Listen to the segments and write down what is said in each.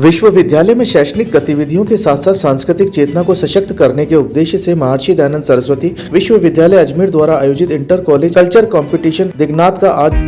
विश्वविद्यालय में शैक्षणिक गतिविधियों के साथ साथ सांस्कृतिक चेतना को सशक्त करने के उद्देश्य से महर्षि दयानंद सरस्वती विश्वविद्यालय अजमेर द्वारा आयोजित इंटर कॉलेज कल्चर कंपटीशन दिग्नाथ का आज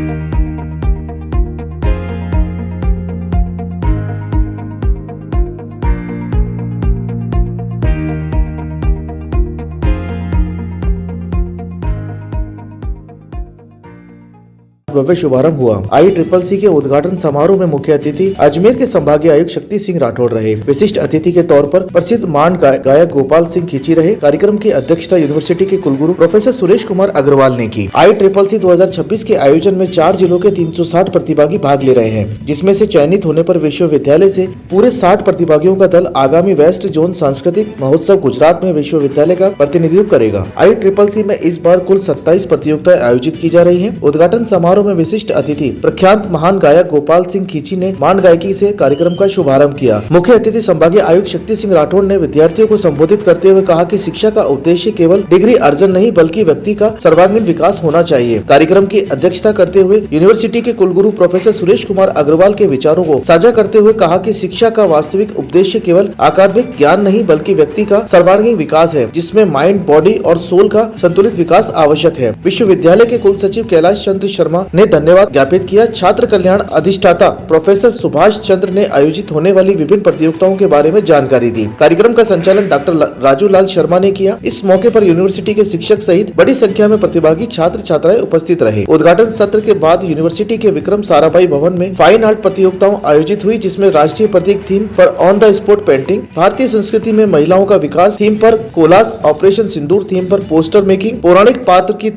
भव्य शुभारंभ हुआ। ICCC के उद्घाटन समारोह में मुख्य अतिथि अजमेर के संभागीय आयुक्त शक्ति सिंह राठौड़ रहे। विशिष्ट अतिथि के तौर पर प्रसिद्ध मांड गायक गोपाल सिंह खींची रहे। कार्यक्रम की अध्यक्षता यूनिवर्सिटी के कुलगुरु प्रोफेसर सुरेश कुमार अग्रवाल ने की। ICCC 2026 के आयोजन में 4 जिलों के 360 प्रतिभागी भाग ले रहे हैं, जिसमें से चयनित होने पर विश्वविद्यालय से पूरे 60 प्रतिभागियों का दल आगामी वेस्ट जोन सांस्कृतिक महोत्सव गुजरात में विश्वविद्यालय का प्रतिनिधित्व करेगा। ICCC में इस बार कुल 27 प्रतियोगिताएं आयोजित की जा रही है। उद्घाटन समारोह में विशिष्ट अतिथि प्रख्यात महान गायक गोपाल सिंह खींची ने मांड गायकी से कार्यक्रम का शुभारंभ किया। मुख्य अतिथि संभागीय आयुक्त शक्ति सिंह राठौड़ ने विद्यार्थियों को संबोधित करते हुए कहा कि शिक्षा का उद्देश्य केवल डिग्री अर्जन नहीं बल्कि व्यक्ति का सर्वांगीण विकास होना चाहिए। कार्यक्रम की अध्यक्षता करते हुए यूनिवर्सिटी के कुलगुरु प्रोफेसर सुरेश कुमार अग्रवाल के विचारों को साझा करते हुए कहा कि शिक्षा का वास्तविक उद्देश्य केवल अकादमिक ज्ञान नहीं बल्कि व्यक्ति का सर्वांगीण विकास है, जिसमें माइंड, बॉडी और सोल का संतुलित विकास आवश्यक है। विश्वविद्यालय के कुल सचिव कैलाश चंद्र शर्मा ने धन्यवाद ज्ञापित किया। छात्र कल्याण अधिष्ठाता प्रोफेसर सुभाष चंद्र ने आयोजित होने वाली विभिन्न प्रतियोगिताओं के बारे में जानकारी दी। कार्यक्रम का संचालन डॉक्टर राजू लाल शर्मा ने किया। इस मौके पर यूनिवर्सिटी के शिक्षक सहित बड़ी संख्या में प्रतिभागी छात्र छात्राएं उपस्थित रहे। उद्घाटन सत्र के बाद यूनिवर्सिटी के विक्रम साराभाई भवन में फाइन आर्ट प्रतियोगिताओं आयोजित हुई, जिसमें राष्ट्रीय प्रतीक थीम पर ऑन द स्पॉट पेंटिंग, भारतीय संस्कृति में महिलाओं का विकास थीम पर कोलाज, ऑपरेशन सिंदूर थीम पर पोस्टर मेकिंग, पौराणिक पात्र की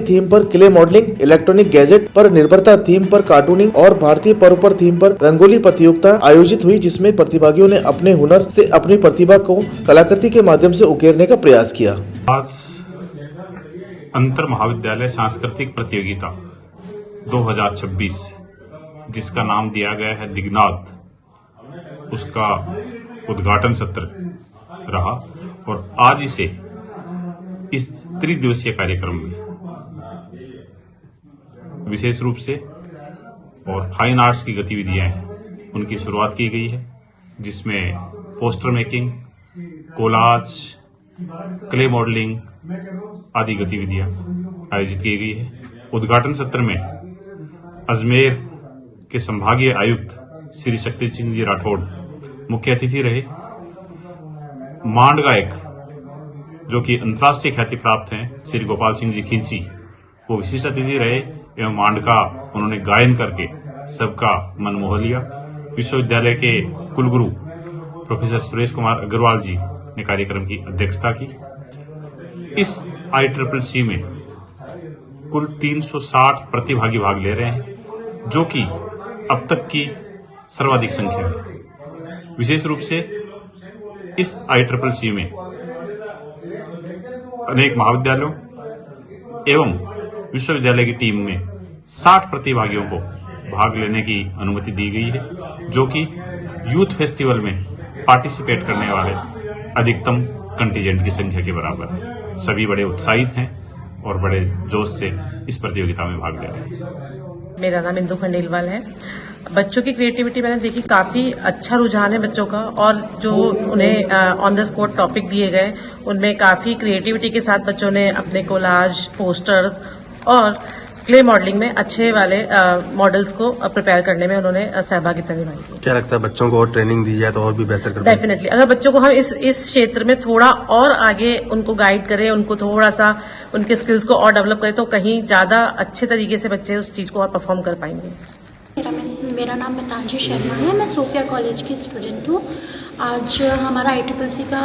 थीम पर क्ले मॉडलिंग, इलेक्ट्रॉनिक गैजेट पर निर्भरता थीम पर कार्टूनिंग और भारतीय पर्व पर थीम पर रंगोली प्रतियोगिता आयोजित हुई, जिसमें प्रतिभागियों ने अपने हुनर से अपनी प्रतिभा को कलाकृति के माध्यम से उकेरने का प्रयास किया। आज अंतर महाविद्यालय सांस्कृतिक प्रतियोगिता 2026 जिसका नाम दिया गया है दिग्नाथ, उसका उद्घाटन सत्र रहा और आज इसे इस त्रिदिवसीय कार्यक्रम में विशेष रूप से और फाइन आर्ट्स की गतिविधियां हैं उनकी शुरुआत की गई है, जिसमें poster making, collage, clay modelling आदि गतिविधियां आयोजित की गई है। उद्घाटन सत्र में अजमेर के संभागीय आयुक्त श्री शक्ति सिंह जी राठौड़ मुख्य अतिथि रहे। मांड गायक जो कि अंतर्राष्ट्रीय ख्याति प्राप्त हैं श्री गोपाल सिंह जी खींची, वो विशिष्ट अतिथि रहे एवं मांड का उन्होंने गायन करके सबका मन मोह लिया। विश्वविद्यालय के कुलगुरु प्रोफेसर सुरेश कुमार अग्रवाल जी ने कार्यक्रम की अध्यक्षता की। इस ICCC में कुल 360 प्रतिभागी भाग ले रहे हैं, जो कि अब तक की सर्वाधिक संख्या है। विशेष रूप से इस ICCC में अनेक महाविद्यालयों एवं विश्वविद्यालय की टीम में 60 प्रतिभागियों को भाग लेने की अनुमति दी गई है, जो कि यूथ फेस्टिवल में पार्टिसिपेट करने वाले अधिकतम कंटीजेंट की संख्या के बराबर है। सभी बड़े उत्साहित हैं और बड़े जोश से इस प्रतियोगिता में भाग ले रहे हैं। मेरा नाम इंदु खंडेलवाल है। बच्चों की क्रिएटिविटी मैंने देखी, काफी अच्छा रुझान है बच्चों का, और जो उन्हें ऑन द स्पॉट टॉपिक दिए गए उनमें काफी क्रिएटिविटी के साथ बच्चों ने अपने कोलाज, पोस्टर्स और क्ले मॉडलिंग में अच्छे वाले मॉडल्स को प्रिपेयर करने में उन्होंने सहभागिता निभाई की। क्या लगता है बच्चों को और ट्रेनिंग दी जाए तो और भी बेहतर कर? डेफिनेटली, अगर बच्चों को हम इस क्षेत्र में थोड़ा और आगे उनको गाइड करें, उनको थोड़ा सा उनके स्किल्स को और डेवलप करें, तो कहीं ज्यादा अच्छे तरीके से बच्चे उस चीज को और परफॉर्म कर पाएंगे। मेरा नाम मितांजलि शर्मा है। मैं सोफिया कॉलेज की स्टूडेंट हूँ। आज हमारा ICCC का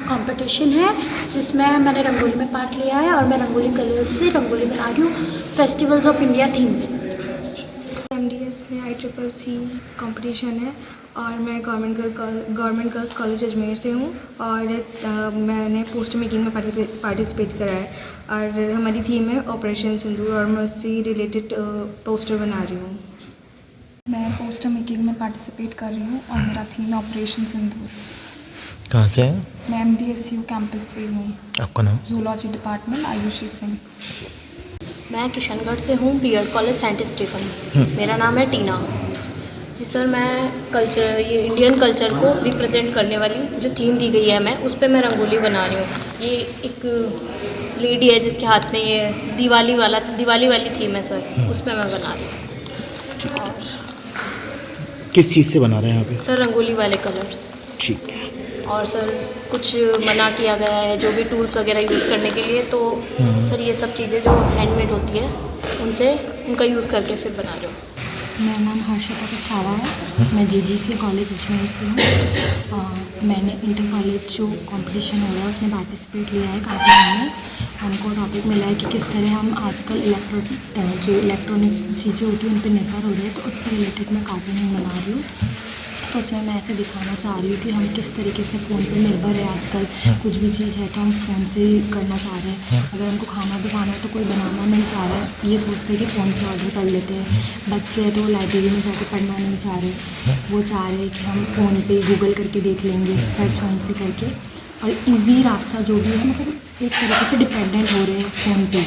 कंपटीशन है, जिसमें मैंने रंगोली में पार्ट लिया है और मैं रंगोली कलर्स से रंगोली बना रही हूँ फेस्टिवल्स ऑफ इंडिया थीम में। MDS में ICCC कंपटीशन है और मैं गवर्नमेंट गर्ल्स कॉलेज अजमेर से हूँ और मैंने पोस्टर मेकिंग में पार्टिसिपेट करा है और हमारी थीम है ऑपरेशन सिंदूर और मैं उससे रिलेटेड पोस्टर बना रही हूँ। मैं पोस्टर मेकिंग में पार्टिसिपेट कर रही हूँ और मेरा थीम है ऑपरेशन सिंदूर। कहाँ से है? मैं MDSU कैंपस से हूँ। आपका नाम? Zoology department, Ayushi Singh. मैं किशनगढ़ से हूँ, बीएड कॉलेज सेंट स्टीफन। मेरा नाम है टीना। सर मैं कल्चर ये इंडियन कल्चर को रिप्रेजेंट करने वाली जो थीम दी गई है मैं उस पर मैं रंगोली बना रही हूँ। ये एक लेडी है जिसके हाथ में ये दिवाली वाली थीम है सर, उस पर मैं बना रही हूँ। और किस चीज़ से बना रहे हैं आप? सर रंगोली वाले कलर्स। ठीक है। और सर कुछ मना किया गया है जो भी टूल्स वगैरह यूज़ करने के लिए, तो सर ये सब चीज़ें जो हैंडमेड होती है उनका यूज़ करके फिर बना रहे हो। मेरा नाम हर्षिता कछावा है, मैं जीजीसी कॉलेज अजमेर से हूँ। मैंने इंटर कॉलेज जो कंपटीशन हो रहा है उसमें पार्टिसिपेट लिया है। काफ़ी हमने हमको टॉपिक मिला है कि किस तरह हम आजकल इलेक्ट्रॉनिक चीज़ें होती हैं उन पर निर्भर हो रहे हैं, तो उससे रिलेटेड मैं कार्टूनिंग बना रही हूँ। तो उसमें मैं ऐसे दिखाना चाह रही हूँ कि हम किस तरीके से फ़ोन पे निर्भर है आजकल। कुछ भी चीज़ है तो हम फ़ोन से ही करना चाह रहे हैं। अगर हमको खाना भी खाना है तो कोई बनाना नहीं चाह रहा है, ये सोचते हैं कि फ़ोन से ऑर्डर कर लेते हैं। बच्चे हैं तो वो लाइब्रेरी में जाकर पढ़ना नहीं चाह रहे, वो चाह रहे हैं कि हम फ़ोन पे गूगल करके देख लेंगे, सर्च वहीं से करके। और इजी रास्ता जो भी है, मतलब एक तरीके से डिपेंडेंट हो रहे हैं फ़ोन पे।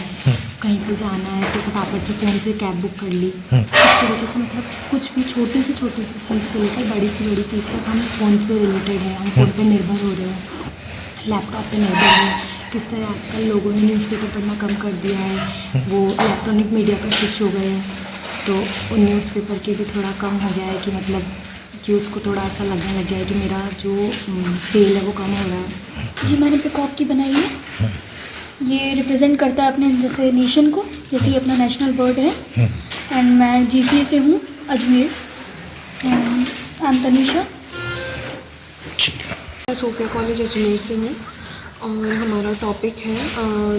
कहीं पे जाना है तो फटाफट से फ़ोन से कैब बुक कर ली। इस तरीके से मतलब कुछ भी छोटी सी चीज़ से लेकर बड़ी से बड़ी चीज़ तक हम फ़ोन से रिलेटेड हैं, हम फ़ोन पे निर्भर हो रहे हैं, लैपटॉप पे निर्भर हैं। किस तरह आजकल लोगों ने न्यूज़पेपर पढ़ना कम कर दिया है, वो इलेक्ट्रॉनिक मीडिया पर स्विच हो गए हैं, तो उन न्यूज़पेपर के भी थोड़ा कम हो गया है कि मतलब कि उसको थोड़ा ऐसा लगने लग गया है कि मेरा जो सेल है वो कम हो रहा है। जी मैंने पिकॉक की बनाई है। ये रिप्रेजेंट करता है अपने जैसे नेशन को, जैसे ये अपना नेशनल बर्ड है। एंड मैं जीसीए से हूँ अजमेर। I am Tanisha. मैं सोफिया कॉलेज अजमेर से हूँ और हमारा टॉपिक है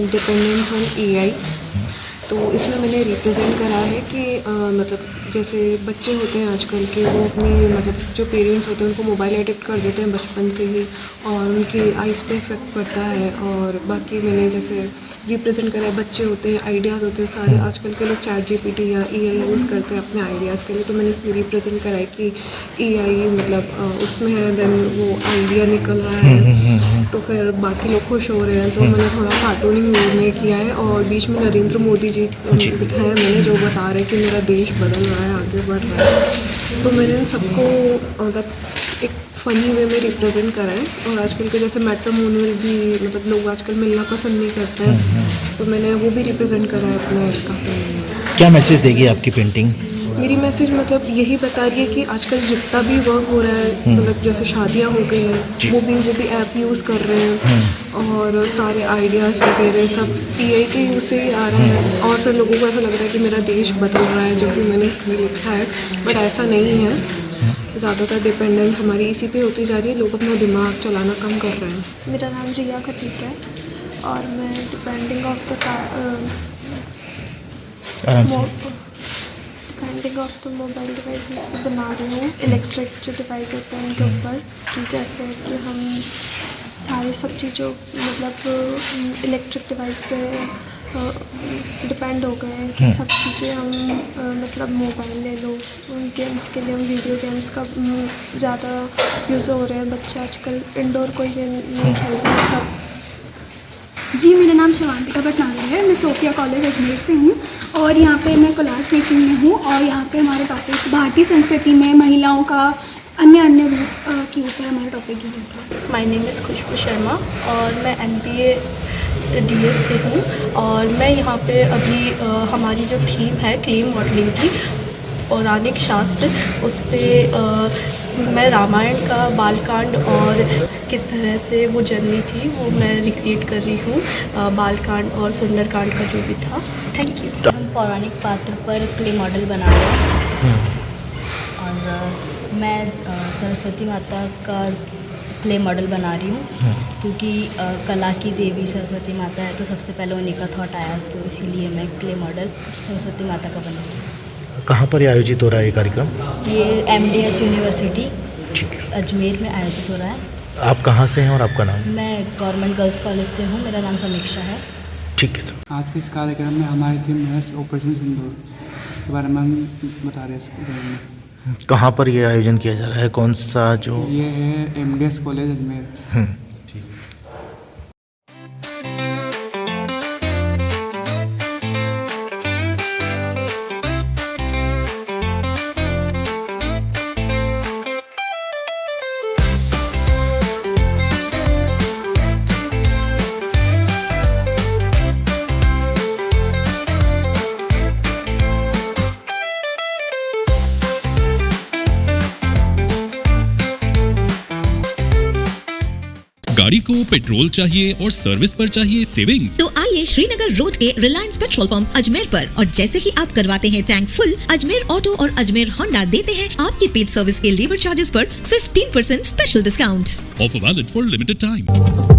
डिपेंडेंस ऑन एआई। तो इसमें मैंने रिप्रेजेंट करा है कि मतलब जैसे बच्चे होते हैं आजकल के, वो अपनी मतलब जो पेरेंट्स होते हैं उनको मोबाइल एडिक्ट कर देते हैं बचपन से ही, और उनकी आइज़ पे इफेक्ट पड़ता है। और बाकी मैंने जैसे रिप्रेजेंट करा है, बच्चे होते हैं, आइडियाज़ होते हैं सारे, आजकल के लोग चैट जीपीटी या एआई यूज़ करते हैं अपने आइडियाज़ के लिए। तो मैंने इसमें रिप्रेजेंट करा है कि एआई मतलब उसमें है, देन वो आइडिया निकल रहा है तो फिर बाकी लोग खुश हो रहे हैं। तो मैंने थोड़ा कार्टूनिंग वे में किया है। और बीच में नरेंद्र मोदी जी बिठाया मैंने, जो बता रहे हैं कि मेरा देश बदल रहा है, आगे बढ़ रहा है। तो मैंने इन सबको मतलब एक फ़नी वे में रिप्रेजेंट करा है। और आजकल के जैसे मैट्रिमोनियल भी मतलब लोग आजकल मिलना पसंद नहीं करते हैं, तो मैंने वो भी रिप्रेजेंट करा है अपने कार्टून। क्या मैसेज देगी आपकी पेंटिंग? मेरी मैसेज मतलब यही बता रही है कि आजकल जितना भी वर्क हो रहा है, मतलब जैसे शादियां हो गई हैं, वो भी ऐप यूज़ कर रहे हैं, और सारे आइडियाज़ वगैरह सब एआई के यूज़ से ही आ रहे हैं। और फिर लोगों को ऐसा लग रहा है कि मेरा देश बदल रहा है, जो भी मैंने इसमें लिखा है, बट ऐसा नहीं है। ज़्यादातर डिपेंडेंस हमारी इसी पे होती जा रही है, लोग अपना दिमाग चलाना कम कर रहे हैं। मेरा नाम जिया खतीक है और मैं depending of the mobile devices पे बना रही हूँ। इलेक्ट्रिक जो डिवाइस होते हैं उनके ऊपर, कि जैसे कि हम सारे सब चीज़ों मतलब इलेक्ट्रिक डिवाइस पे डिपेंड हो गए हैं कि सब चीज़ें हम मतलब मोबाइल ले लो, गेम्स के लिए हम वीडियो गेम्स का ज़्यादा यूज़ हो रहे हैं। बच्चे आजकल इंडोर कोई गेम नहीं खेलते हैं सब। जी मेरा नाम शिवांतिका भटनागर है, मैं सोफिया कॉलेज अजमेर से हूँ और यहाँ पे मैं कोलाज मेकिंग में हूँ। और यहाँ पे हमारे टॉपिक भारतीय संस्कृति में महिलाओं का अन्य रूप के ऊपर हमारा टॉपिक ये था। माय नेम इज़ खुशबू शर्मा और मैं MBA DS से हूँ। और मैं यहाँ पे अभी हमारी जो थीम है क्ले मॉडलिंग की, पौराणिक शास्त्र, उस पर मैं रामायण का बालकांड और किस तरह से वो जर्नी थी वो मैं रिक्रिएट कर रही हूँ, बालकांड और सुंदरकांड का जो भी था। Thank you. हम पौराणिक पात्र पर क्ले मॉडल बना रहे हैं और मैं सरस्वती माता का क्ले मॉडल बना रही हूँ, क्योंकि कला की देवी सरस्वती माता है, तो सबसे पहले उन्हीं का थॉट आया, तो इसीलिए मैं क्ले मॉडल सरस्वती माता का बना रही हूँ। कहाँ पर ये आयोजित हो रहा है ये कार्यक्रम? ये MDS यूनिवर्सिटी अजमेर में आयोजित हो रहा है। आप कहाँ से हैं और आपका नाम? मैं गवर्नमेंट गर्ल्स कॉलेज से हूँ, मेरा नाम समीक्षा है। ठीक है सर। आज के इस कार्यक्रम में हमारी थीम है ऑपरेशन सिंदूर, इसके बारे में हम बता रहे हैं। कहाँ पर ये आयोजन किया जा रहा है, कौन सा जो? ये है MDS कॉलेज अजमेर। गाड़ी को पेट्रोल चाहिए और सर्विस पर चाहिए सेविंग्स, तो आइए श्रीनगर रोड के रिलायंस पेट्रोल पंप अजमेर पर, और जैसे ही आप करवाते हैं टैंक फुल, अजमेर ऑटो और अजमेर होंडा देते हैं आपकी पेड सर्विस के लेबर चार्जेस पर 15% special discount. Offer valid for limited time.